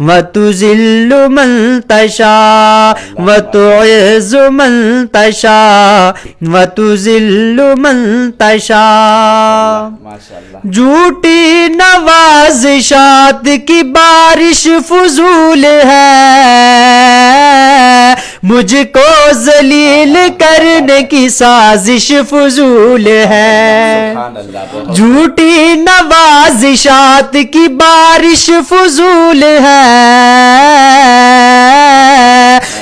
وتذل من تشاء وتعز من تشاء وتذل من تشاء. جھوٹی نوازشات کی بارش فضول ہے، مجھ کو ذلیل کرنے کی سازش فضول ہے. جھوٹی نوازشات کی بارش فضول ہے،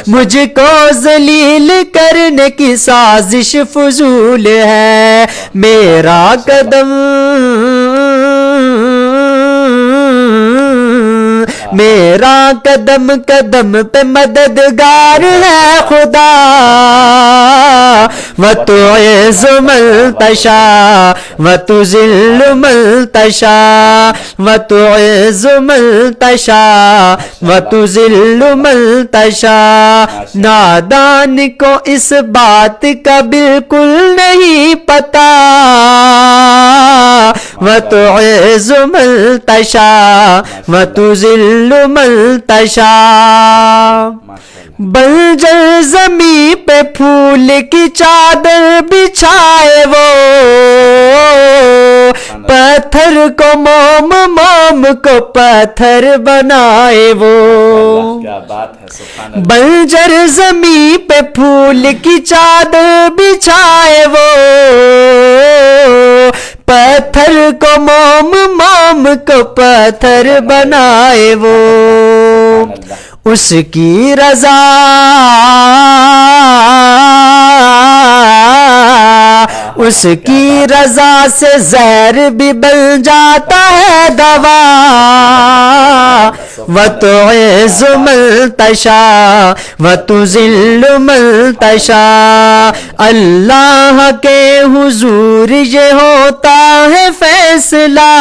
مجھ کو ذلیل کرنے کی سازش فضول ہے. میرا قدم میرا قدم قدم پہ مددگار ہے خدا. وتعز من تشاء وتذل من تشاء وتعز من تشاء وتذل من تشاء. نادان کو اس بات کا بالکل نہیں پتا. وتعز من تشاء وتذل من تشاء. بنجر زمیں پہ پھول کی چادر بچھائے وہ، پتھر کو موم موم کو پتھر بنائے وہ. بنجر زمیں پہ پھول کی چادر بچھائے وہ، پتھر کو موم موم کو پتھر بنائے وہ. اس کی رضا اس کی رضا سے زہر بھی بن جاتا ہے دوا. وتعز من تشاء وتذل من تشاء. اللہ کے حضور یہ ہوتا ہے فیصلہ.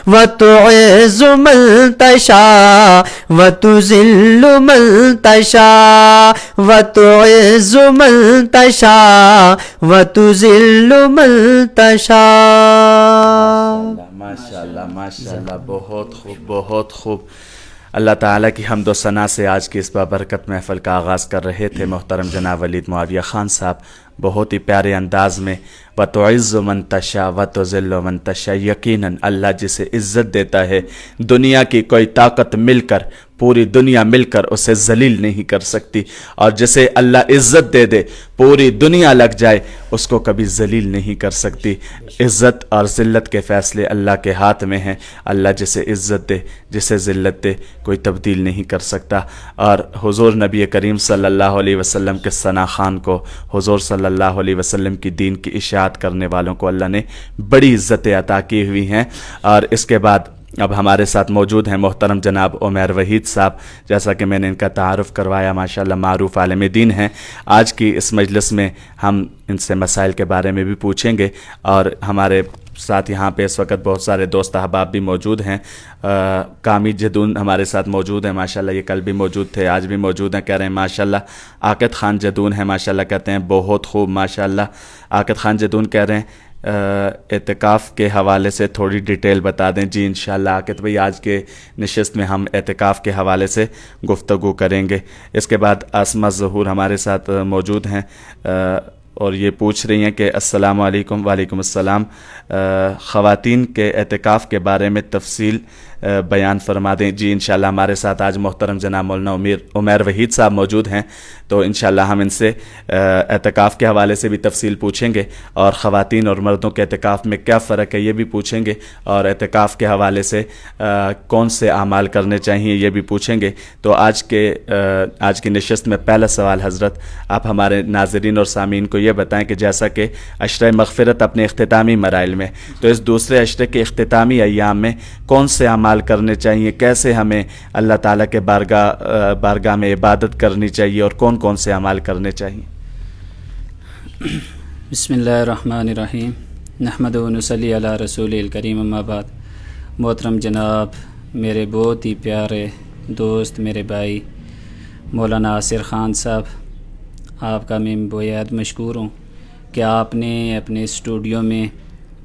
وتعز من تشاء وتذل من تشاء وتعز من تشاء وتذل من تشاء. ماشاءاللہ ماشاءاللہ، بہت خوب بہت خوب. اللہ تعالیٰ کی حمد و ثنا سے آج کی اس بابرکت محفل کا آغاز کر رہے تھے محترم جناب ولید معاویہ خان صاحب، بہت ہی پیارے انداز میں. وتعز من تشاء وتذل من تشاء. یقیناً اللہ جسے عزت دیتا ہے دنیا کی کوئی طاقت مل کر، پوری دنیا مل کر اسے ذلیل نہیں کر سکتی، اور جسے اللہ عزت دے دے پوری دنیا لگ جائے اس کو کبھی ذلیل نہیں کر سکتی. عزت اور ذلت کے فیصلے اللہ کے ہاتھ میں ہیں. اللہ جسے عزت دے جسے ذلت دے کوئی تبدیل نہیں کر سکتا. اور حضور نبی کریم صلی اللہ علیہ وسلم کے ثنا خان کو، حضور صلی اللہ علیہ وسلم کی دین کی اشاعت کرنے والوں کو اللہ نے بڑی عزتیں عطا کی ہوئی ہیں. اور اس کے بعد اب ہمارے ساتھ موجود ہیں محترم جناب عمیر وحید صاحب. جیسا کہ میں نے ان کا تعارف کروایا، ماشاءاللہ معروف عالم دین ہیں. آج کی اس مجلس میں ہم ان سے مسائل کے بارے میں بھی پوچھیں گے، اور ہمارے ساتھ یہاں پہ اس وقت بہت سارے دوست احباب بھی موجود ہیں. کامی جدون ہمارے ساتھ موجود ہیں ماشاءاللہ، یہ کل بھی موجود تھے، آج بھی موجود ہیں. کہہ رہے ہیں ماشاءاللہ. عاقد خان جدون ہیں ماشاءاللہ، کہتے ہیں بہت خوب ماشاءاللہ. عاقد خان جدون کہہ رہے ہیں اعتکاف کے حوالے سے تھوڑی ڈیٹیل بتا دیں. جی انشاءاللہ عاقد بھائی، آج کے نشست میں ہم اعتکاف کے حوالے سے گفتگو کریں گے. اس کے بعد آسمہ ظہور ہمارے ساتھ موجود ہیں، اور یہ پوچھ رہی ہیں کہ السلام علیکم. وعلیکم السلام. خواتین کے اعتکاف کے بارے میں تفصیل بیان فرما دیں. جی انشاءاللہ ہمارے ساتھ آج محترم جناب مولانا عمیر وحید صاحب موجود ہیں، تو انشاءاللہ ہم ان سے اعتکاف کے حوالے سے بھی تفصیل پوچھیں گے، اور خواتین اور مردوں کے اعتکاف میں کیا فرق ہے یہ بھی پوچھیں گے، اور اعتکاف کے حوالے سے کون سے اعمال کرنے چاہیے یہ بھی پوچھیں گے. تو آج کی نشست میں پہلا سوال حضرت آپ ہمارے ناظرین اور سامعین کو یہ بتائیں کہ جیسا کہ عشرہ مغفرت اپنے اختتامی مراحل میں، تو اس دوسرے عشرے کے اختتامی ایام میں کون سے اعمال کرنے چاہیے، کیسے ہمیں اللہ تعالیٰ کے بارگاہ میں عبادت کرنی چاہیے، اور کون کون سے اعمال کرنے چاہیے؟ بسم اللہ الرحمن الرحیم. نحمد و نصلی علی رسول الکریم. اما بعد. محترم جناب میرے بہت ہی پیارے دوست، میرے بھائی مولانا ناصر خان صاحب، آپ کا میں بہت مشکور ہوں کہ آپ نے اپنے اسٹوڈیو میں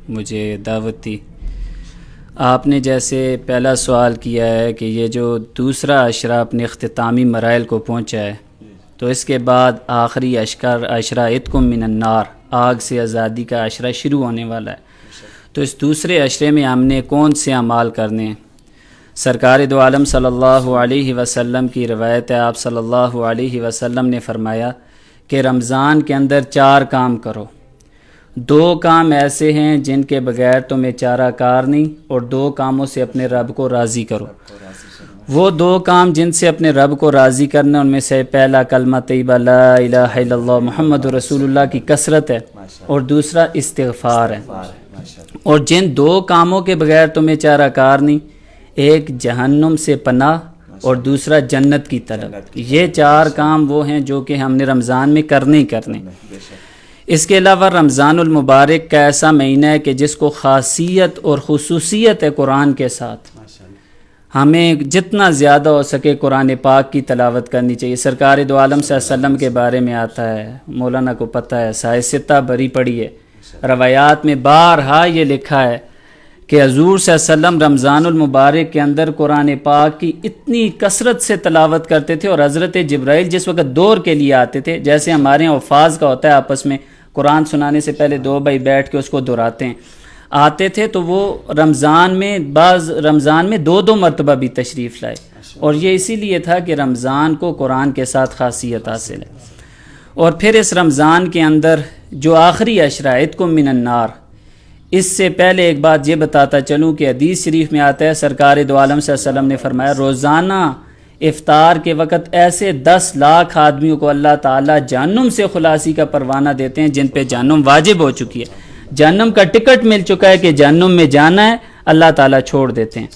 مجھے دعوت دی. آپ نے جیسے پہلا سوال کیا ہے کہ یہ جو دوسرا عشرہ اپنے اختتامی مراحل کو پہنچا ہے تو اس کے بعد آخری عشرہ عتق من النار، آگ سے آزادی کا عشرہ شروع ہونے والا ہے. تو اس دوسرے عشرے میں ہم نے کون سے اعمال کرنے ہیں؟ سرکار دو عالم صلی اللہ علیہ وسلم کی روایت ہے، آپ صلی اللہ علیہ وسلم نے فرمایا کہ رمضان کے اندر 4 کام کرو. 2 کام ایسے ہیں جن کے بغیر تمہیں چارہ کار نہیں، اور 2 کاموں سے اپنے رب کو راضی کرو. وہ 2 کام جن سے اپنے رب کو راضی کرنا، ان میں سے پہلا کلمہ طیبہ لا الہ الا اللہ محمد رسول اللہ کی کثرت ہے، اور دوسرا استغفار ہے. اور جن 2 کاموں کے بغیر تمہیں چارہ کار نہیں، ایک جہنم سے پناہ اور دوسرا جنت کی طلب. یہ 4 کام وہ ہیں جو کہ ہم نے رمضان میں کرنے ہی کرنے. اس کے علاوہ رمضان المبارک کا ایسا مہینہ ہے کہ جس کو خاصیت اور خصوصیت ہے قرآن کے ساتھ. ہمیں جتنا زیادہ ہو سکے قرآن پاک کی تلاوت کرنی چاہیے. سرکار دو عالم صلی اللہ علیہ وسلم کے بارے میں آتا ہے، مولانا کو پتہ ہے، سائے ستہ بری پڑھی ہے، روایات میں بارہا یہ لکھا ہے کہ حضور صلی اللہ علیہ وسلم رمضان المبارک کے اندر قرآن پاک کی اتنی کثرت سے تلاوت کرتے تھے، اور حضرت جبرائیل جس وقت دور کے لیے آتے تھے، جیسے ہمارے یہاں حفاظ کا ہوتا ہے آپس میں قرآن سنانے سے پہلے 2 بھائی بیٹھ کے اس کو دہراتے ہیں، آتے تھے تو وہ رمضان میں 2 مرتبہ بھی تشریف لائے. اور یہ اسی لیے تھا کہ رمضان کو قرآن کے ساتھ خاصیت حاصل ہے. اور پھر اس رمضان کے اندر جو آخری عشرہ عتق من النار، اس سے پہلے ایک بات یہ بتاتا چلوں کہ حدیث شریف میں آتا ہے، سرکار دو عالم صلی اللہ علیہ وسلم نے فرمایا روزانہ افطار کے وقت ایسے 10 لاکھ آدمیوں کو اللہ تعالیٰ جہنم سے خلاصی کا پروانہ دیتے ہیں جن پہ جہنم واجب ہو چکی ہے، جہنم کا ٹکٹ مل چکا ہے کہ جہنم میں جانا ہے، اللہ تعالیٰ چھوڑ دیتے ہیں.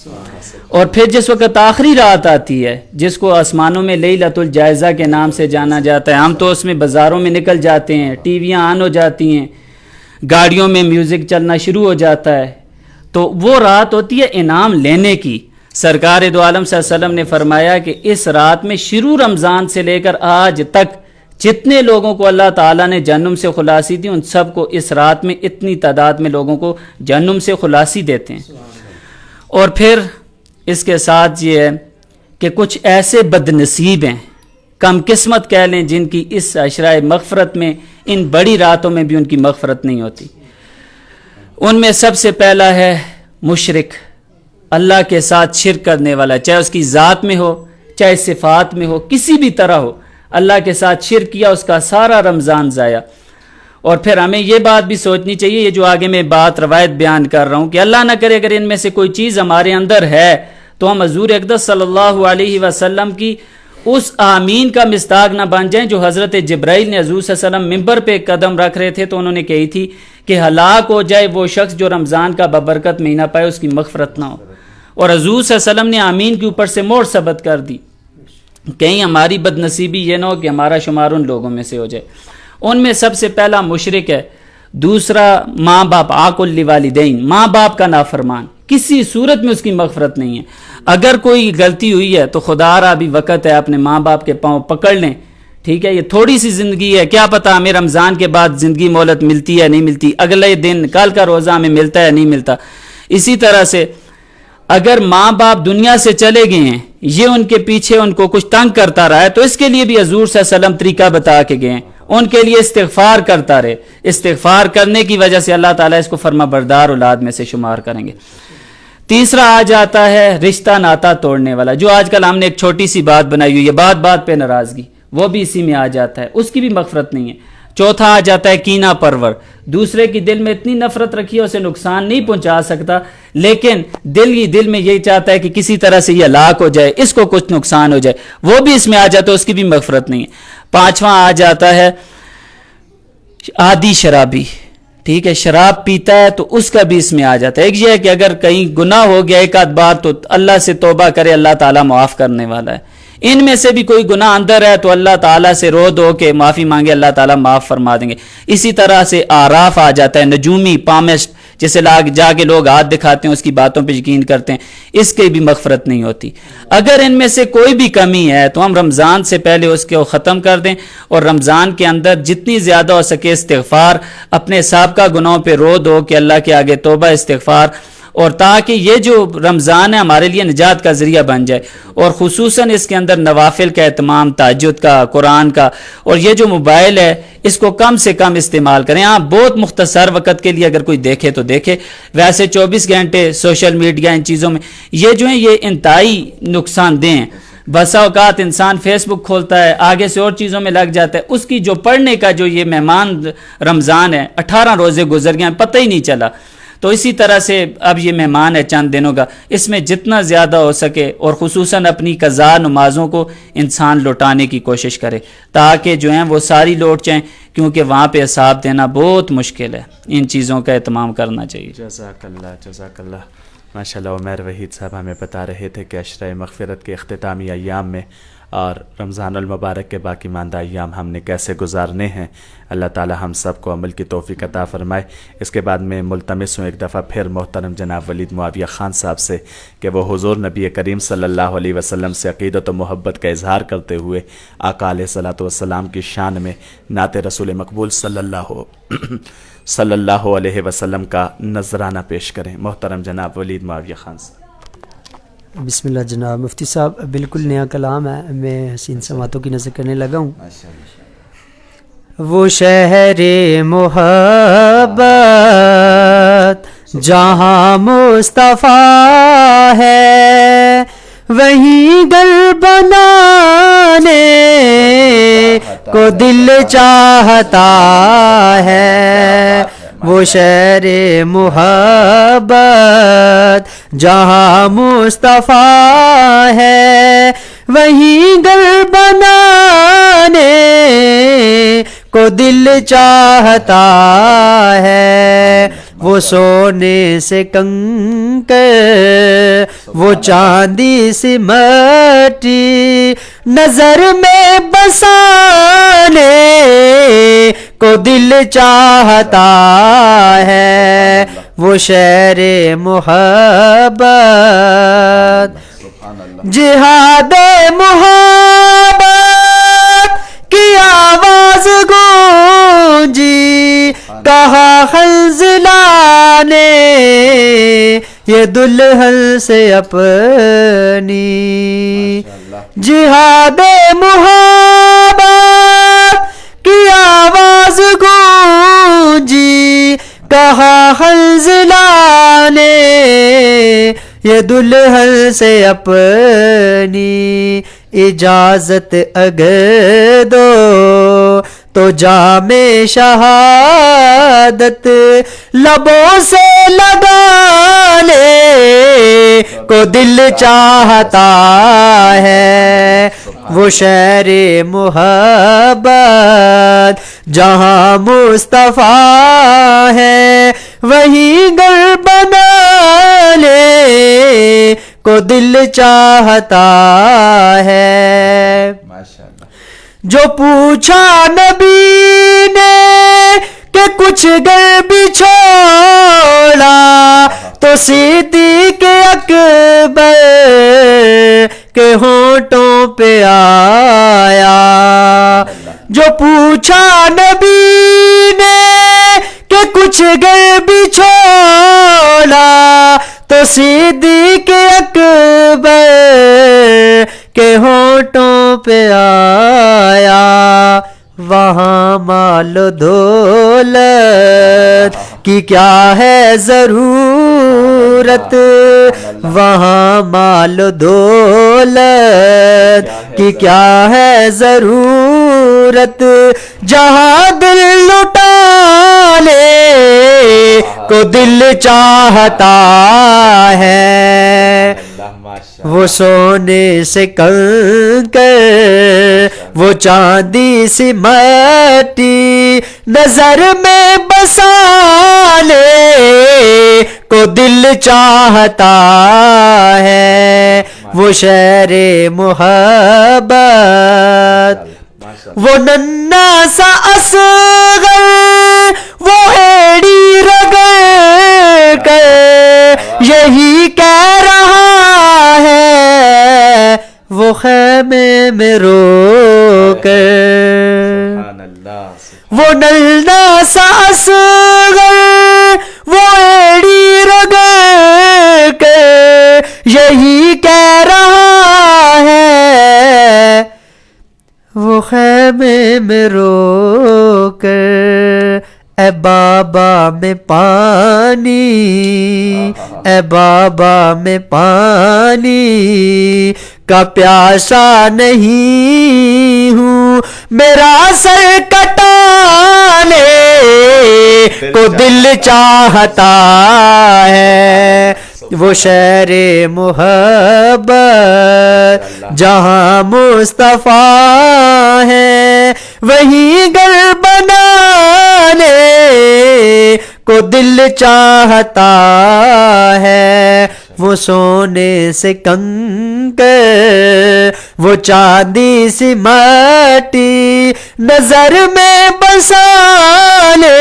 اور پھر جس وقت آخری رات آتی ہے جس کو آسمانوں میں لیلۃ الجائزہ کے نام سے جانا جاتا ہے، ہم تو اس میں بازاروں میں نکل جاتے ہیں، ٹی ویاں آن ہو جاتی ہیں، گاڑیوں میں میوزک چلنا شروع ہو جاتا ہے، تو وہ رات ہوتی ہے انعام لینے کی. سرکار دو عالم صلی اللہ علیہ وسلم نے فرمایا کہ اس رات میں شروع رمضان سے لے کر آج تک جتنے لوگوں کو اللہ تعالیٰ نے جہنم سے خلاصی دی، ان سب کو اس رات میں اتنی تعداد میں لوگوں کو جہنم سے خلاصی دیتے ہیں. اور پھر اس کے ساتھ یہ ہے کہ کچھ ایسے بد نصیب ہیں، کم قسمت کہہ لیں، جن کی اس عشرہ مغفرت میں ان بڑی راتوں میں بھی ان کی مغفرت نہیں ہوتی. ان میں سب سے پہلا ہے مشرک، اللہ کے ساتھ شرک کرنے والا، چاہے اس کی ذات میں ہو چاہے صفات میں ہو، کسی بھی طرح ہو، اللہ کے ساتھ شرک کیا، اس کا سارا رمضان ضائع. اور پھر ہمیں یہ بات بھی سوچنی چاہیے، یہ جو آگے میں بات روایت بیان کر رہا ہوں، کہ اللہ نہ کرے اگر ان میں سے کوئی چیز ہمارے اندر ہے تو ہم حضور اقدس صلی اللہ علیہ وسلم کی اس آمین کا مصداق نہ بن جائیں جو حضرت جبرائیل نے حضور صلی اللہ علیہ وسلم ممبر پہ قدم رکھ رہے تھے تو انہوں نے کہی تھی کہ ہلاک ہو جائے وہ شخص جو رمضان کا ببرکت مہینہ پائے، اس کی مغفرت نہ ہو. اور حضور صلی اللہ علیہ وسلم نے آمین کے اوپر سے مہر ثبت کر دی، کہیں ہماری بد نصیبی یہ نہ ہو کہ ہمارا شمار ان لوگوں میں سے ہو جائے. ان میں سب سے پہلا مشرک ہے. دوسرا ماں باپ، عاقل لوالدین، ماں باپ کا نافرمان، کسی صورت میں اس کی مغفرت نہیں ہے. اگر کوئی غلطی ہوئی ہے تو خدا را بھی وقت ہے اپنے ماں باپ کے پاؤں پکڑ لیں، ٹھیک ہے، یہ تھوڑی سی زندگی ہے، کیا پتہ ہمیں رمضان کے بعد زندگی مہلت ملتی ہے نہیں ملتی، اگلے دن کل کا روزہ ہمیں ملتا ہے نہیں ملتا. اسی طرح سے اگر ماں باپ دنیا سے چلے گئے ہیں، یہ ان کے پیچھے ان کو کچھ تنگ کرتا رہا ہے تو اس کے لیے بھی حضور صلی اللہ علیہ وسلم طریقہ بتا کے گئے ہیں، ان کے لیے استغفار کرتا رہے. استغفار کرنے کی وجہ سے اللہ تعالیٰ اس کو فرما بردار اولاد میں سے شمار کریں گے. تیسرا آ جاتا ہے رشتہ ناتا توڑنے والا، جو آج کل ہم نے ایک چھوٹی سی بات بنائی ہوئی ہے، بات بات پہ ناراضگی، وہ بھی اسی میں آ جاتا ہے، اس کی بھی مغفرت نہیں ہے. چوتھا آ جاتا ہے کینہ پرور، دوسرے کی دل میں اتنی نفرت رکھی ہے اسے نقصان نہیں پہنچا سکتا، لیکن دل میں یہی چاہتا ہے کہ کسی طرح سے یہ ہلاک ہو جائے، اس کو کچھ نقصان ہو جائے، وہ بھی اس میں آ جاتا ہے، اس کی بھی مغفرت نہیں ہے. پانچواں آ جاتا ہے عادی شرابی، ٹھیک ہے، شراب پیتا ہے تو اس کا بھی اس میں آ جاتا ہے. ایک یہ ہے کہ اگر کہیں گناہ ہو گیا ایک آدھ بار تو اللہ سے توبہ کرے، اللہ تعالیٰ معاف کرنے والا ہے. ان میں سے بھی کوئی گناہ اندر ہے تو اللہ تعالیٰ سے رو دو کہ معافی مانگے، اللہ تعالیٰ معاف فرما دیں گے. اسی طرح سے آراف آ جاتا ہے، نجومی، پامسٹ، جسے جا کے لوگ ہاتھ دکھاتے ہیں، اس کی باتوں پہ یقین کرتے ہیں، اس کی بھی مغفرت نہیں ہوتی. اگر ان میں سے کوئی بھی کمی ہے تو ہم رمضان سے پہلے اس کو ختم کر دیں، اور رمضان کے اندر جتنی زیادہ ہو سکے استغفار، اپنے سابقہ گناہوں پہ رو دو کہ اللہ کے آگے توبہ استغفار. اور تاکہ یہ جو رمضان ہے ہمارے لیے نجات کا ذریعہ بن جائے، اور خصوصاً اس کے اندر نوافل کا اہتمام، تہجد کا، قرآن کا، اور یہ جو موبائل ہے اس کو کم سے کم استعمال کریں. ہاں بہت مختصر وقت کے لیے اگر کوئی دیکھے تو دیکھے، ویسے 24 گھنٹے سوشل میڈیا ان چیزوں میں یہ جو ہیں یہ انتہائی نقصان دہ ہیں. بسا اوقات انسان فیس بک کھولتا ہے، آگے سے اور چیزوں میں لگ جاتا ہے، اس کی جو پڑھنے کا جو یہ مہمان رمضان ہے 18 روزے گزر گئے ہیں پتہ ہی نہیں چلا. تو اسی طرح سے اب یہ مہمان ہے چند دنوں کا، اس میں جتنا زیادہ ہو سکے اور خصوصاً اپنی قضا نمازوں کو انسان لوٹانے کی کوشش کرے تاکہ جو ہیں وہ ساری لوٹ جائیں، کیونکہ وہاں پہ حساب دینا بہت مشکل ہے. ان چیزوں کا اہتمام کرنا چاہیے. جزاک اللہ. ماشاء اللہ. عمیر وحید صاحب ہمیں بتا رہے تھے کہ عشرۂ مغفرت کے اختتامی ایام میں اور رمضان المبارک کے باقی ماندہ ایام ہم نے کیسے گزارنے ہیں. اللہ تعالی ہم سب کو عمل کی توفیق عطا فرمائے. اس کے بعد میں ملتمس ہوں ایک دفعہ پھر محترم جناب ولید معاویہ خان صاحب سے کہ وہ حضور نبی کریم صلی اللہ علیہ وسلم سے عقیدت و محبت کا اظہار کرتے ہوئے آقا علیہ الصلوۃ والسلام کی شان میں نعت رسول مقبول صلی اللہ علیہ وسلم کا نذرانہ پیش کریں. محترم جناب ولید معاویہ خان صاحب. بسم اللہ جناب. مفتی صاحب بالکل نیا کلام ہے، میں حسین سماعتوں کی نظر کرنے لگا ہوں. وہ شہر محبت جہاں مصطفیٰ ہے، وہیں گھر بنانے کو دل چاہتا ہے. وہ شہر محبت جہاں مصطفیٰ ہے، وہیں گھر بنانے کو دل چاہتا ہے. وہ سونے سے کنکر، وہ چاندی سے مٹی، نظر میں بسانے کو دل چاہتا ہے. وہ شہر محبت، جہاد محبت کی آواز گونجی، کہا خنزلہ نے یہ دلہن سے اپنی. جہاد محبت کی آواز گونجی، کہا خنزلہ نے یہ دلہن سے اپنی. اجازت اگر دو تو جام شہادت لبوں سے لگانے کو دل چاہتا ہے. وہ شہر محبت جہاں مصطفیٰ ہے، وہیں گھر بنانے کو دل چاہتا ہے. جو پوچھا نبی نے کہ کچھ گھر بھی چھوڑا، تو صدیق اکبر کے ہونٹوں پہ آیا. جو پوچھا نبی نے کہ کچھ گھر بھی چھوڑا، تو صدیق اکبر کے ہونٹوں پہ آیا. وہاں مال و دولت کی کیا ہے ضرورت، وہاں مال و دولت کی کیا ہے ضرورت، جہاں دل لٹانے کو دل چاہتا ہے. وہ سونے سے کنکر، وہ چاندی سی مٹی، نظر میں بسانے کو دل چاہتا ہے. وہ شہر محبت، وہ ننھا سا اصغر، وہ ایڑی رگڑ کر یہی کہہ رہا ہے، وہ خیمے میں رو کر. وہ ننھا سا اصغر، وہ ایڑی رگڑ میں رو کر اے بابا میں پانی، اے بابا میں پانی کا پیاسا نہیں ہوں، میرا سر کٹانے کو دل چاہتا ہے، وہ شہر محبت جہاں مصطفیٰ ہے، وہیں گھر بنانے کو دل چاہتا ہے، وہ سونے سے کنکر وہ چاندی سی مٹی نظر میں بسانے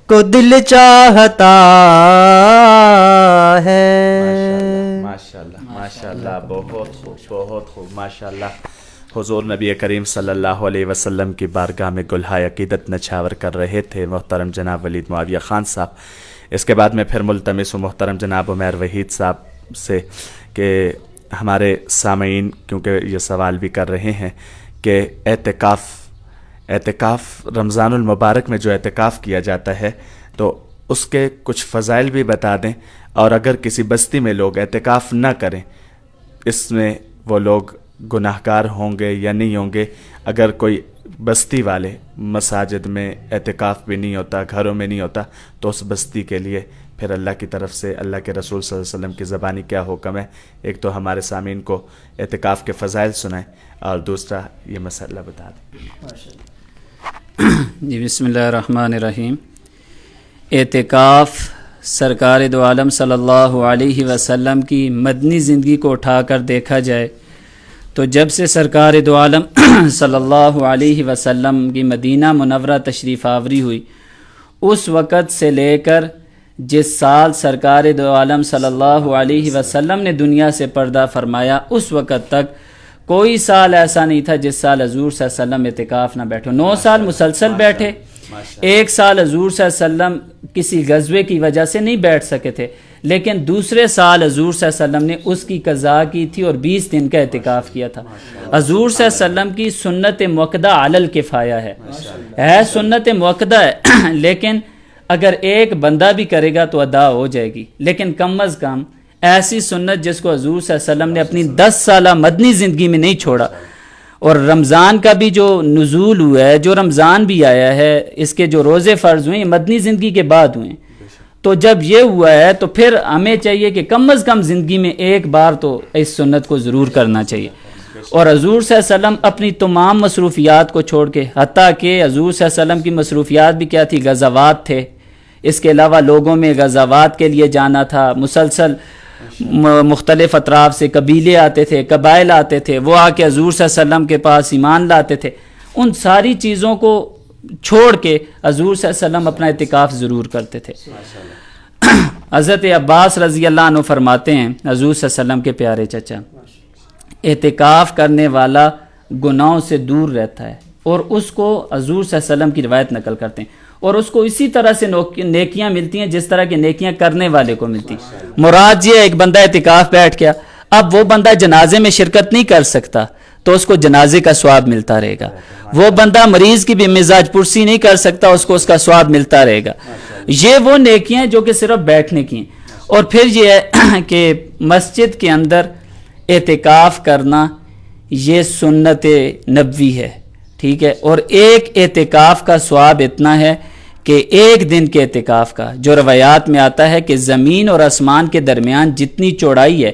کو دل چاہتا ہے۔ ماشاءاللہ ماشاءاللہ، بہت خوب بہت خوب، ماشاءاللہ۔ حضور نبی کریم صلی اللہ علیہ وسلم کی بارگاہ میں گلہائے عقیدت نچھاور کر رہے تھے محترم جناب ولید معاویہ خان صاحب۔ اس کے بعد میں پھر ملتمس ہوں محترم جناب عمیر وحید صاحب سے کہ ہمارے سامعین کیونکہ یہ سوال بھی کر رہے ہیں کہ اعتکاف رمضان المبارک میں جو اعتکاف کیا جاتا ہے تو اس کے کچھ فضائل بھی بتا دیں، اور اگر کسی بستی میں لوگ اعتکاف نہ کریں اس میں وہ لوگ گناہ گار ہوں گے یا نہیں ہوں گے؟ اگر کوئی بستی والے مساجد میں اعتکاف بھی نہیں ہوتا، گھروں میں نہیں ہوتا، تو اس بستی کے لیے پھر اللہ کی طرف سے اللہ کے رسول صلی اللہ علیہ وسلم کی زبانی کیا حکم ہے؟ ایک تو ہمارے سامعین کو اعتکاف کے فضائل سنائیں، اور دوسرا یہ مسئلہ بتا دیں۔ جی بسم اللہ الرحمن الرحیم۔ اعتکاف سرکار دو عالم صلی اللہ علیہ وسلم کی مدنی زندگی کو اٹھا کر دیکھا جائے تو جب سے سرکار دو عالم صلی اللہ علیہ وسلم کی مدینہ منورہ تشریف آوری ہوئی، اس وقت سے لے کر جس سال سرکار دو عالم صلی اللہ علیہ وسلم نے دنیا سے پردہ فرمایا، اس وقت تک کوئی سال ایسا نہیں تھا جس سال حضور صلی اللہ علیہ وسلم اعتکاف نہ بیٹھے۔ 9 سال مسلسل بیٹھے، ایک سال حضور صلی اللہ علیہ وسلم کسی غزوے کی وجہ سے نہیں بیٹھ سکے تھے، لیکن دوسرے سال حضور صلی اللہ علیہ وسلم نے اس کی قضا کی تھی اور 20 دن کا اعتکاف کیا تھا۔ حضور صلی اللہ علیہ وسلم کی سنت مؤکدہ علی الکفایہ ہے سنت مؤکدہ ہے، لیکن اگر ایک بندہ بھی کرے گا تو ادا ہو جائے گی، لیکن کم از کم ایسی سنت جس کو حضور صلی اللہ علیہ وسلم نے اپنی 10 سالہ مدنی زندگی میں نہیں چھوڑا۔ اور رمضان کا بھی جو نزول ہوا ہے، جو رمضان بھی آیا ہے، اس کے جو روزے فرض ہوئے ہیں مدنی زندگی کے بعد ہوئے ہیں، تو جب یہ ہوا ہے تو پھر ہمیں چاہیے کہ کم از کم زندگی میں ایک بار تو اس سنت کو ضرور کرنا چاہیے۔ اور حضور صلی اللہ علیہ وسلم اپنی تمام مصروفیات کو چھوڑ کے، حتیٰ کہ حضور صلی اللہ علیہ وسلم کی مصروفیات بھی کیا تھی؟ غزوات تھے، اس کے علاوہ لوگوں میں غزوات کے لیے جانا تھا، مسلسل مختلف اطراف سے قبیلے آتے تھے، قبائل آتے تھے، وہ آ کے حضور صلی اللہ علیہ وسلم کے پاس ایمان لاتے تھے۔ ان ساری چیزوں کو چھوڑ کے حضور صلی اللہ علیہ وسلم اپنا اعتکاف ضرور کرتے تھے۔ حضرت عباس رضی اللہ عنہ فرماتے ہیں، حضور صلی اللہ علیہ وسلم کے پیارے چچا، اعتکاف کرنے والا گناہوں سے دور رہتا ہے، اور اس کو حضور صلی اللہ علیہ وسلم کی روایت نقل کرتے ہیں، اور اس کو اسی طرح سے نیکیاں ملتی ہیں جس طرح کی نیکیاں کرنے والے کو ملتی۔ مراد یہ ایک بندہ اعتکاف بیٹھ گیا، اب وہ بندہ جنازے میں شرکت نہیں کر سکتا تو اس کو جنازے کا ثواب ملتا رہے گا، وہ بندہ مریض کی بھی مزاج پرسی نہیں کر سکتا، اس کو اس کا ثواب ملتا رہے گا۔ یہ وہ نیکیاں جو کہ صرف بیٹھنے کی ہیں۔ اور پھر یہ ہے کہ مسجد کے اندر اعتکاف کرنا یہ سنت نبوی ہے، ٹھیک ہے، اور ایک اعتکاف کا ثواب اتنا ہے کہ ایک دن کے اعتکاف کا، جو روایات میں آتا ہے کہ زمین اور آسمان کے درمیان جتنی چوڑائی ہے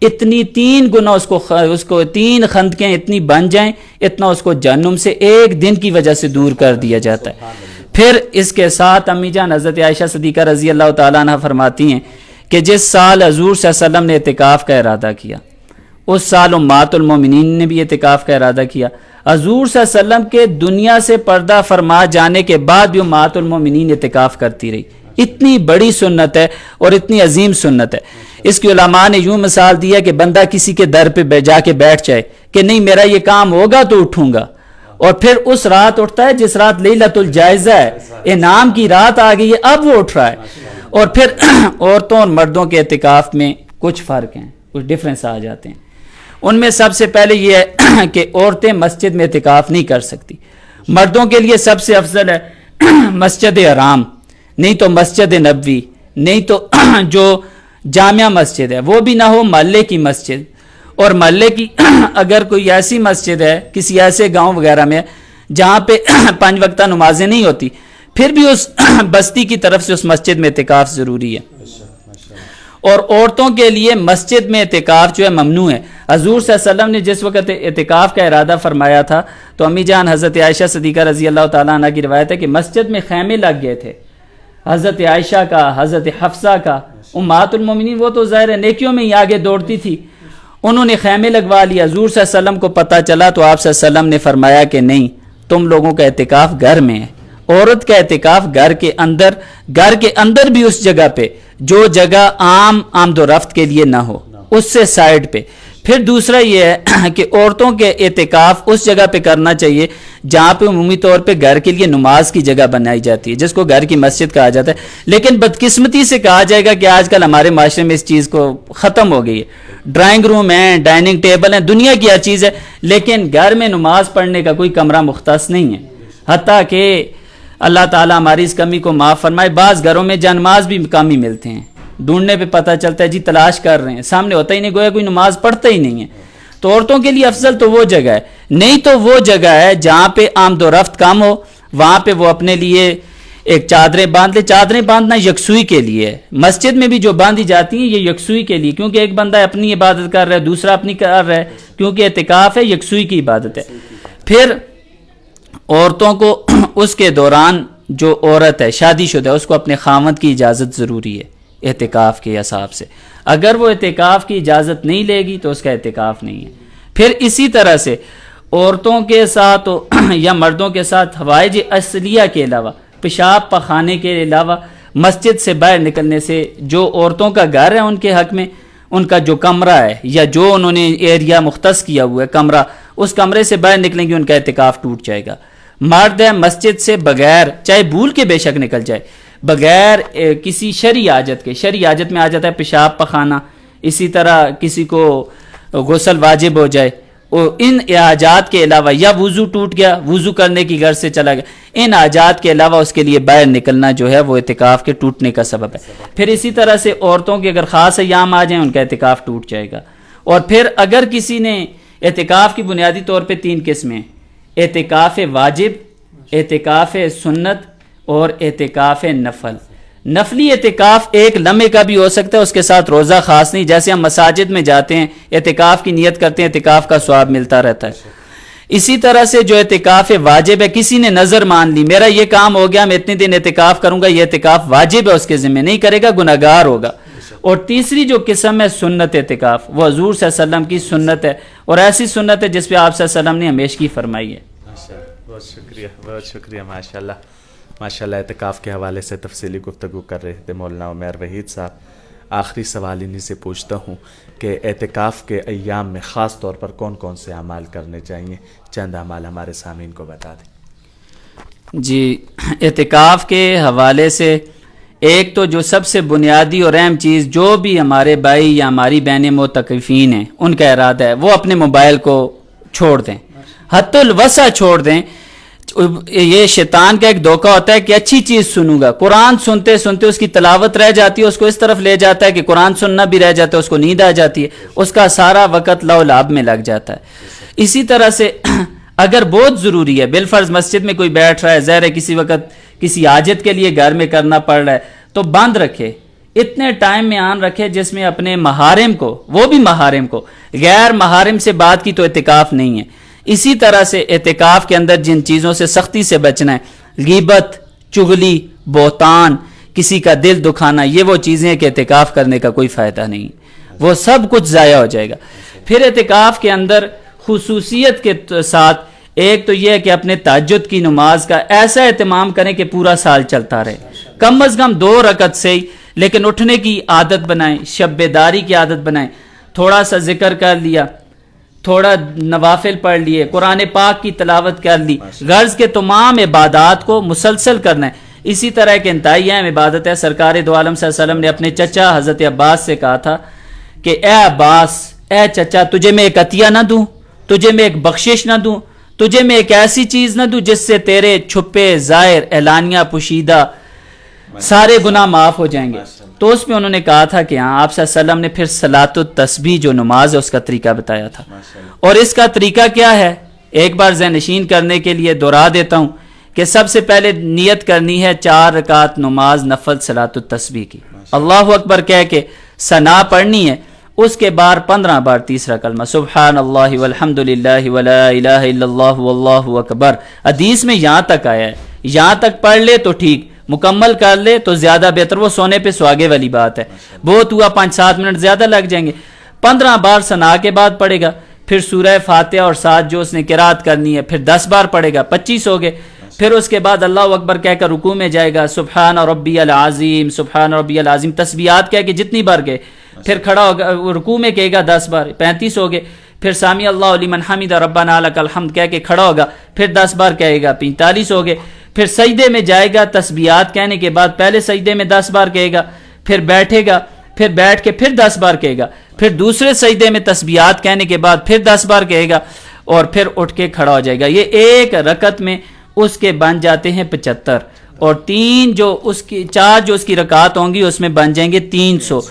اتنی 3 گنا اس کو 3 خندقیں اتنی بن جائیں، اتنا اس کو جہنم سے ایک دن کی وجہ سے دور کر دیا جاتا ہے۔ پھر اس کے ساتھ امی جان حضرت عائشہ صدیقہ رضی اللہ تعالیٰ عنہ فرماتی ہیں کہ جس سال حضور صلی اللہ علیہ وسلم نے اعتکاف کا ارادہ کیا، اس سال امہات المومنین نے بھی اعتکاف کا ارادہ کیا۔ حضور صلی اللہ علیہ وسلم کے دنیا سے پردہ فرما جانے کے بعد بھی امہات المومنین اعتکاف کرتی رہی۔ اتنی بڑی سنت ہے اور اتنی عظیم سنت ہے۔ اس کی علماء نے یوں مثال دیا کہ بندہ کسی کے در پہ جا کے بیٹھ جائے کہ نہیں میرا یہ کام ہوگا تو اٹھوں گا، اور پھر اس رات اٹھتا ہے جس رات لیلۃ الجائزہ ہے، انعام کی رات آ گئی ہے، اب وہ اٹھ رہا ہے۔ اور پھر عورتوں اور مردوں کے اعتکاف میں کچھ فرق ہیں، کچھ ڈفرینس آ جاتے ہیں۔ ان میں سب سے پہلے یہ ہے کہ عورتیں مسجد میں اعتکاف نہیں کر سکتی. مردوں کے لیے سب سے افضل ہے مسجد حرام، نہیں تو مسجد نبوی، نہیں تو جو جامع مسجد ہے وہ بھی نہ ہو، محلے کی مسجد. اور محلے کی اگر کوئی ایسی مسجد ہے کسی ایسے گاؤں وغیرہ میں جہاں پہ 5 وقتہ نمازیں نہیں ہوتی، پھر بھی اس بستی کی طرف سے اس مسجد میں اعتکاف ضروری ہے. اور عورتوں کے لیے مسجد میں اعتکاف جو ہے ممنوع ہے. حضور صلی اللہ علیہ وسلم نے جس وقت اعتکاف کا ارادہ فرمایا تھا تو امی جان حضرت عائشہ صدیقہ رضی اللہ تعالیٰ عنہ کی روایت ہے کہ مسجد میں خیمے لگ گئے تھے، حضرت عائشہ کا، حضرت حفصہ کا. امہات المومنین وہ تو ظاہر ہے نیکیوں میں ہی آگے دوڑتی تھی، انہوں نے خیمے لگوا لیا. حضور صلی اللہ علیہ وسلم کو پتہ چلا تو آپ صلی اللہ علیہ وسلم نے فرمایا کہ نہیں، تم لوگوں کا اعتکاف گھر میں ہے. عورت کا اعتکاف گھر کے اندر بھی اس جگہ پہ جو جگہ عام آمد و رفت کے لیے نہ ہو، اس سے سائڈ پہ. پھر دوسرا یہ ہے کہ عورتوں کے اعتکاف اس جگہ پہ کرنا چاہیے جہاں پہ عمومی طور پہ گھر کے لیے نماز کی جگہ بنائی جاتی ہے، جس کو گھر کی مسجد کہا جاتا ہے. لیکن بدقسمتی سے کہا جائے گا کہ آج کل ہمارے معاشرے میں اس چیز کو ختم ہو گئی ہے. ڈرائنگ روم ہیں، ڈائننگ ٹیبل ہیں، دنیا کی ہر چیز ہے، لیکن گھر میں نماز پڑھنے کا کوئی کمرہ مختص نہیں ہے. حتیٰ کہ اللہ تعالیٰ ہماری اس کمی کو معاف فرمائے، بعض گھروں میں جانماز بھی کم ہی ملتے ہیں، ڈھونڈنے پہ پتہ چلتا ہے جی تلاش کر رہے ہیں، سامنے ہوتا ہی نہیں، گویا کوئی نماز پڑھتا ہی نہیں ہے. تو عورتوں کے لیے افضل تو وہ جگہ ہے، نہیں تو وہ جگہ ہے جہاں پہ آمد و رفت کم ہو، وہاں پہ وہ اپنے لیے ایک چادریں باندھ لے. چادریں باندھنا یکسوئی کے لیے ہے. مسجد میں بھی جو باندھی جاتی ہیں یہ یکسوئی کے لیے، کیونکہ ایک بندہ اپنی عبادت کر رہا ہے، دوسرا اپنی کر رہا ہے، کیونکہ اعتکاف ہے، یکسوئی کی عبادت ہے. پھر عورتوں کو اس کے دوران جو عورت ہے شادی شدہ ہے اس کو اپنے خاوند کی اجازت ضروری ہے اعتکاف کے حساب سے. اگر وہ اعتکاف کی اجازت نہیں لے گی تو اس کا اعتکاف نہیں ہے. پھر اسی طرح سے عورتوں کے ساتھ یا مردوں کے ساتھ حوائج اصلیہ کے علاوہ، پیشاب پخانے کے علاوہ مسجد سے باہر نکلنے سے جو عورتوں کا گھر ہے ان کے حق میں ان کا جو کمرہ ہے یا جو انہوں نے ایریا مختص کیا ہوا ہے کمرہ، اس کمرے سے باہر نکلیں گے ان کا اعتکاف ٹوٹ جائے گا. مرد ہے مسجد سے بغیر، چاہے بھول کے بے شک نکل جائے، بغیر کسی شرعی حاجت کے، شرعی حاجت میں آ جاتا ہے پیشاب پخانا، اسی طرح کسی کو غسل واجب ہو جائے، ان حاجات کے علاوہ یا وضو ٹوٹ گیا، وضو کرنے کی گھر سے چلا گیا، ان حاجات کے علاوہ اس کے لیے باہر نکلنا جو ہے وہ اعتکاف کے ٹوٹنے کا سبب ہے. پھر اسی طرح سے عورتوں کے اگر خاص ایام آ جائیں ان کا اعتکاف ٹوٹ جائے گا. اور پھر اگر کسی نے اعتکاف کی بنیادی طور پہ 3 قسمیں، اعتکاف واجب، اعتکاف سنت اور اعتکاف نفل. نفلی اعتکاف ایک لمحے کا بھی ہو سکتا ہے، اس کے ساتھ روزہ خاص نہیں. جیسے ہم مساجد میں جاتے ہیں اعتکاف کی نیت کرتے ہیں، اعتکاف کا ثواب ملتا رہتا ہے. اسی طرح سے جو اعتکاف واجب ہے، کسی نے نظر مان لی میرا یہ کام ہو گیا میں اتنے دن اعتکاف کروں گا، یہ اعتکاف واجب ہے، اس کے ذمہ نہیں کرے گا، گناہگار ہوگا. اور تیسری جو قسم ہے سنت اعتکاف، وہ حضور صلی اللہ علیہ وسلم کی سنت ہے، اور ایسی سنت ہے جس پہ آپ صلی اللہ علیہ وسلم نے ہمیشگی فرمائی ہے. بہت شکریہ، بہت شکریہ. ماشاءاللہ ماشاءاللہ. اعتکاف کے حوالے سے تفصیلی گفتگو کر رہے تھے مولانا عمیر وحید صاحب. آخری سوال انہی سے پوچھتا ہوں کہ اعتکاف کے ایام میں خاص طور پر کون کون سے اعمال کرنے چاہیے؟ چند اعمال ہمارے سامعین کو بتا دیں. جی، اعتکاف کے حوالے سے ایک تو جو سب سے بنیادی اور اہم چیز جو بھی ہمارے بھائی یا ہماری بہنیں معتکفین ہیں ان کا ارادہ ہے وہ اپنے موبائل کو چھوڑ دیں، حد الوسع چھوڑ دیں. یہ شیطان کا ایک دھوکہ ہوتا ہے کہ اچھی چیز سنوں گا، قرآن سنتے سنتے اس کی تلاوت رہ جاتی ہے، اس کو اس طرف لے جاتا ہے کہ قرآن سننا بھی رہ جاتا ہے، اس کو نیند آ جاتی ہے، اس کا سارا وقت لو لعب میں لگ جاتا ہے. اسی طرح سے اگر بہت ضروری ہے، بالفرض مسجد میں کوئی بیٹھ رہا ہے، ظاہر ہے کسی وقت کسی حاجت کے لیے گھر میں کرنا پڑ رہا ہے، تو بند رکھے، اتنے ٹائم میں آن رکھے جس میں اپنے محارم کو، وہ بھی محارم کو، غیر محارم سے بات کی تو اعتکاف نہیں ہے. اسی طرح سے اعتکاف کے اندر جن چیزوں سے سختی سے بچنا ہے، غیبت، چغلی، بہتان، کسی کا دل دکھانا، یہ وہ چیزیں ہیں کہ اعتکاف کرنے کا کوئی فائدہ نہیں، وہ سب کچھ ضائع ہو جائے گا. پھر اعتکاف کے اندر خصوصیت کے ساتھ ایک تو یہ ہے کہ اپنے تہجد کی نماز کا ایسا اہتمام کریں کہ پورا سال چلتا رہے، کم از کم 2 رکعت سے ہی، لیکن اٹھنے کی عادت بنائیں، شب بیداری کی عادت بنائیں، تھوڑا سا ذکر کر لیا، تھوڑا نوافل پڑھ لیے، قرآن پاک کی تلاوت کر لی، غرض کے تمام عبادات کو مسلسل کرنا ہے. اسی طرح ایک انتہائی اہم عبادت ہے، سرکار دو عالم صلی اللہ علیہ وسلم نے اپنے چچا حضرت عباس سے کہا تھا کہ اے عباس، اے چچا تجھے میں ایک عطیہ نہ دوں, تجھے میں ایک بخشش نہ دوں, تجھے میں ایک ایسی چیز نہ دوں جس سے تیرے چھپے ظاہر اعلانیہ پوشیدہ سارے گناہ معاف ہو جائیں گے. تو اس میں انہوں نے کہا تھا کہ ہاں آپ صلی اللہ علیہ وسلم نے پھر صلاۃ التسبیح جو نماز ہے اس کا طریقہ بتایا تھا. اور اس کا طریقہ کیا ہے, ایک بار ذہن نشین کرنے کے لیے دوہرا دیتا ہوں کہ سب سے پہلے نیت کرنی ہے 4 رکعت نماز نفل صلاۃ التسبیح کی, اللہ اکبر کہہ کے ثنا پڑھنی ہے. اس کے بعد 15 بار تیسرا کلمہ سبحان اللہ والحمد للہ ولا الہ الا اللہ واللہ اکبر. حدیث میں یہاں تک آیا ہے, یہاں تک پڑھ لے تو ٹھیک, مکمل کر لے تو زیادہ بہتر, وہ سونے پہ سہاگے والی بات ہے. بہت ہوا 5-7 منٹ زیادہ لگ جائیں گے. 15 بار ثنا کے بعد پڑھے گا, پھر سورہ فاتحہ اور ساتھ جو اس نے قرات کرنی ہے, پھر 10 بار پڑھے گا, 25 ہو گئے. پھر اس کے بعد اللہ اکبر کہہ کر رکوع میں جائے گا, سبحان ربی العظیم سبحان ربی العظیم تسبیحات کہہ کے جتنی بار گئے, پھر کھڑا ہوگا رکوع میں کہے گا 10 بار, 35 ہو گئے. پھر سامی اللہ لمن حمد ربنا لک الحمد کہہ کے کھڑا ہوگا, پھر 10 بار کہے گا, 45 ہو گئے. پھر سجدے میں جائے گا, تسبیحات کہنے کے بعد پہلے سجدے میں 10 بار کہے گا, پھر بیٹھے گا, پھر بیٹھ کے پھر 10 بار کہے گا, پھر دوسرے سجدے میں تسبیحات کہنے کے بعد پھر 10 بار کہے گا, اور پھر اٹھ کے کھڑا ہو جائے گا. یہ ایک رکعت میں اس کے بن جاتے ہیں 75, اور 4 جو اس کی رکعات ہوں گی اس میں بن جائیں گے 300.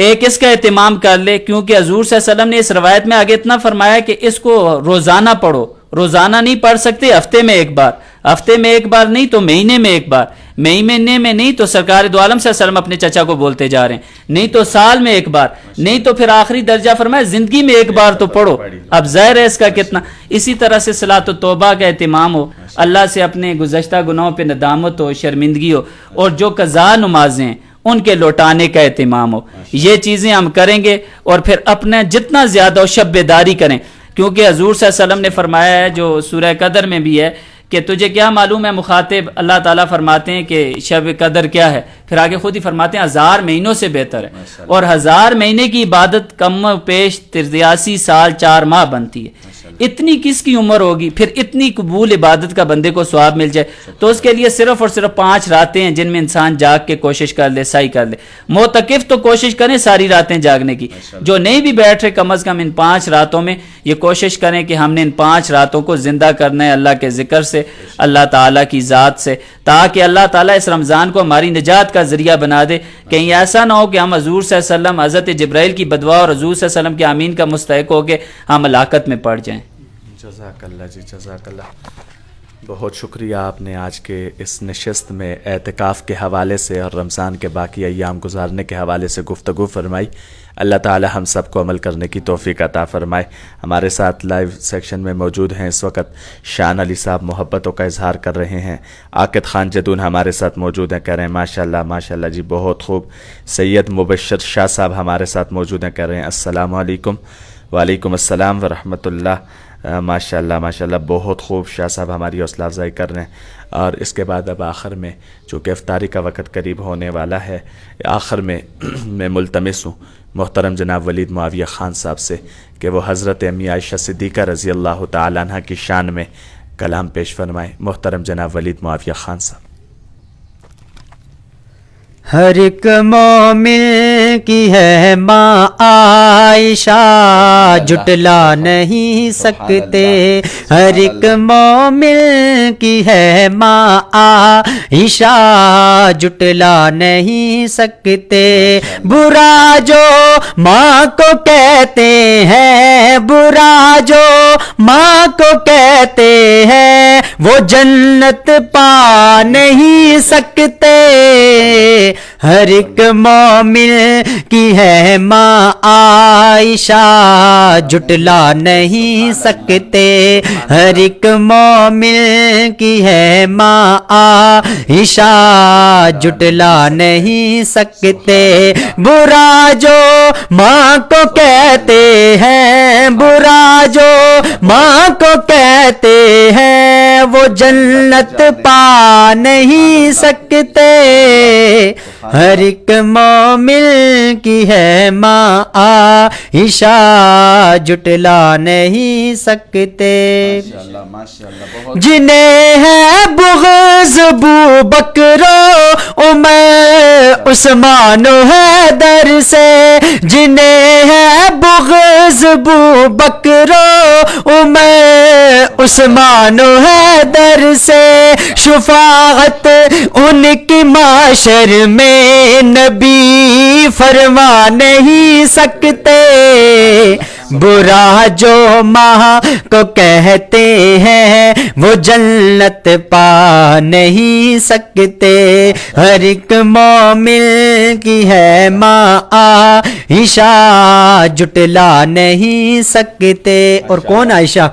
ایک اس کا اہتمام کر لے, کیونکہ حضور صلی اللہ علیہ وسلم نے اس روایت میں آگے اتنا فرمایا کہ اس کو روزانہ پڑھو. روزانہ نہیں پڑھ سکتے, ہفتے میں ایک بار, ہفتے میں ایک بار نہیں تو مہینے میں ایک بار, مہینے میں نہیں تو سرکار دو عالم صلی اللہ علیہ وسلم اپنے چچا کو بولتے جا رہے ہیں, نہیں تو سال میں ایک بار, نہیں تو پھر آخری درجہ فرمایا زندگی میں ایک بار تو پڑھو. اب ظاہر ہے اس کا کتنا. اسی طرح سے صلاۃ التوبہ کا اہتمام ہو, اللہ سے اپنے گزشتہ گناہوں پہ ندامت ہو, شرمندگی ہو, اور جو قضا نمازیں ہیں ان کے لوٹانے کا اہتمام ہو. یہ چیزیں ہم کریں گے, اور پھر اپنا جتنا زیادہ ہو شب بیداری کریں, کیونکہ حضور صلی اللہ علیہ وسلم نے فرمایا ہے جو سورہ قدر میں بھی ہے کہ تجھے کیا معلوم ہے مخاطب, اللہ تعالیٰ فرماتے ہیں کہ شب قدر کیا ہے, پھر آگے خود ہی فرماتے ہیں 1000 مہینوں سے بہتر ہے, اور 1000 مہینے کی عبادت کم و پیش 83 سال 4 ماہ بنتی ہے. اتنی کس کی عمر ہوگی, پھر اتنی قبول عبادت کا بندے کو ثواب مل جائے. تو اس کے لیے صرف اور صرف 5 راتیں ہیں جن میں انسان جاگ کے کوشش کر لے, سعی کر لے. معتکف تو کوشش کریں ساری راتیں جاگنے کی, جو نہیں بھی بیٹھ رہے کم از کم ان 5 راتوں میں یہ کوشش کریں کہ ہم نے ان 5 راتوں کو زندہ کرنا ہے اللہ کے ذکر سے, اللہ تعالیٰ کی ذات سے, تاکہ اللہ تعالیٰ اس رمضان کو ہماری نجات کا ذریعہ بنا دے. کہیں ایسا نہ ہو کہ ہم حضور صلی اللہ علیہ وسلم, حضرت جبرائیل کی بدعا اور حضور صلی اللہ علیہ وسلم کے آمین کا مستحق ہو کے ہم ہلاکت میں پڑ جائیں. جزاک اللہ جی, جزاک اللہ. بہت شکریہ آپ نے آج کے اس نشست میں اعتکاف کے حوالے سے اور رمضان کے باقی ایام گزارنے کے حوالے سے گفتگو فرمائی. اللہ تعالی ہم سب کو عمل کرنے کی توفیق عطا فرمائے. ہمارے ساتھ لائیو سیکشن میں موجود ہیں اس وقت شان علی صاحب, محبتوں کا اظہار کر رہے ہیں. عاقد خان جدون ہمارے ساتھ موجود ہیں, کہہ رہے ہیں ماشاءاللہ ماشاءاللہ جی بہت خوب. سید مبشر شاہ صاحب ہمارے ساتھ موجود ہیں, کہہ رہے ہیں السلام علیکم. وعلیکم السلام ورحمۃ اللہ. ماشاءاللہ ماشاءاللہ بہت خوب, شاہ صاحب ہماری حوصلہ افزائی کر رہے ہیں. اور اس کے بعد اب آخر میں چونکہ افطاری کا وقت قریب ہونے والا ہے, آخر میں میں ملتمس ہوں محترم جناب ولید معاویہ خان صاحب سے کہ وہ حضرت امی عائشہ صدیقہ رضی اللہ تعالیٰ عنہ کی شان میں کلام پیش فرمائیں. محترم جناب ولید معاویہ خان صاحب. ہر ایک مومن کی ہے ماں عائشہ, جھٹلا نہیں سکتے. ہر ایک مومن کی ہے ماں عائشہ, جھٹلا نہیں سکتے. برا جو ماں کو کہتے ہیں, برا جو ماں کو کہتے ہیں, وہ جنت پا نہیں سکتے. ہر ایک مومن کی ہے ماں عائشہ, جھٹلا نہیں سکتے. ہر ایک مومن کی ہے ماں عائشہ, جھٹلا نہیں سکتے. برا جو ماں کو کہتے ہیں, برا جو ماں کو کہتے ہیں, وہ جنت پا نہیں سکتے. ہر ایک مومن کی ہے ماں عائشہ جٹلا نہیں سکتے جنہیں ہے بغض ابو بکر و عمر عثمان و حیدر سے جنہیں ہے بغض ابو بکر و عمر عثمان و حیدر سے شفاعت ان کی معاشر میں نبی فرما نہیں سکتے برا جو ماں کو کہتے ہیں وہ جنت پا نہیں سکتے ہر ایک مومن کی ہے ماں عائشہ جٹلا نہیں سکتے اور کون عائشہ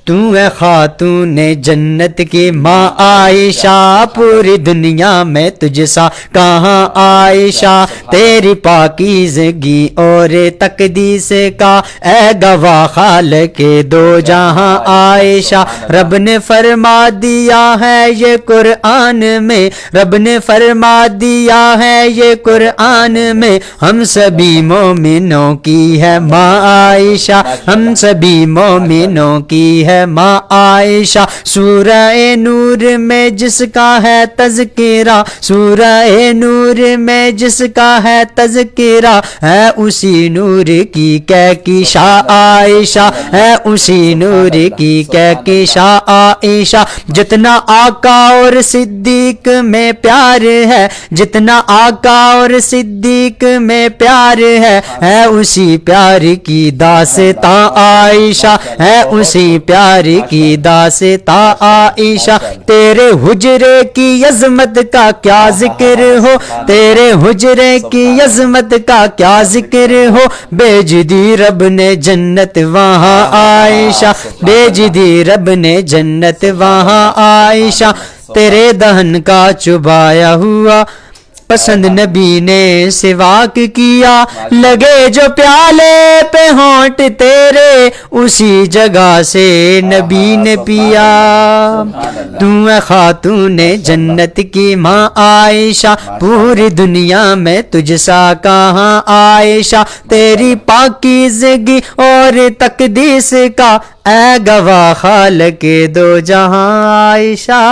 تو ہے خاتون جنت کی ماں عائشہ پوری دنیا میں تجھ سا کہاں عائشہ تیری پاکیزگی اور تقدیس کا اے گواہ خالق دو جہاں عائشہ رب نے فرما دیا ہے یہ قرآن میں رب نے فرما دیا ہے یہ قرآن میں ہم سبھی مومنوں کی ہے ماں عائشہ ہم سبھی مومنوں کی ہے ماں عائشہ سورہ نور میں جس کا ہے تذکرہ سورہ نور میں جس کا ہے تذکرہ ہے اسی نور کی کہکشاں عائشہ ہے اسی نور کی کہکشاں عائشہ جتنا آقا اور صدیق میں پیار ہے جتنا آقا اور صدیق میں پیار ہے اسی پیار کی داستاں عائشہ ہے اسی پیار کی داستاں عائشہ تیرے حجرے کی عظمت کا کیا ذکر ہو تیرے حجرے کی عظمت کا کیا ذکر ہو بھیج دی رب نے جنت وہاں عائشہ بھیج دی رب نے جنت وہاں عائشہ تیرے دہن کا چبایا ہوا پسند نبی نے سواک کیا لگے جو پیالے پہ ہونٹ تیرے اسی جگہ سے نبی نے پیا تو ہے خاتون جنت کی ماں عائشہ پوری دنیا میں تجھ سا کہاں عائشہ تیری پاکیزگی اور تقدیس کا اے گواہ خالق دو جہاں عائشہ